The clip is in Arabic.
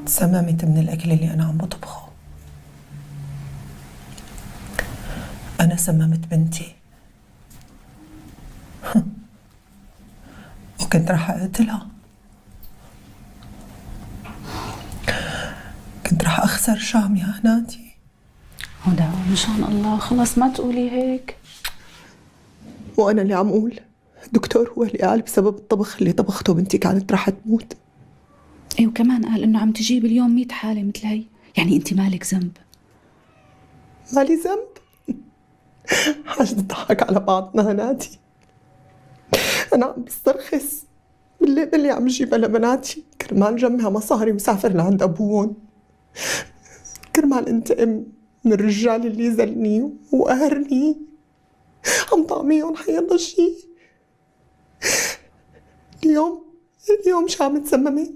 تسممت من الأكل اللي أنا عم بطبخه. أنا سممت بنتي وكنت راح أقتلها. كنت راح أخسر شام يا هنادي. هدى مشان الله خلص ما تقولي هيك. وأنا اللي عم أقول، الدكتور هو اللي قال بسبب الطبخ اللي طبخته بنتي كانت راح تموت. ايه وكمان قال انه عم تجيب اليوم 100 حالة مثل هي، يعني انت مالك ذنب. مالي ذنب؟ حاجة تضحك على بعضنا هنادي. أنا عم بسترخص بالليل اللي عم جيبها لبناتي كرمال جمع مصاري وسافر لعند أبوهم، كرمال انتقم من الرجال اللي زلني وقهرني. عم طعميهم حيالله شي. اليوم شو عم تسممت؟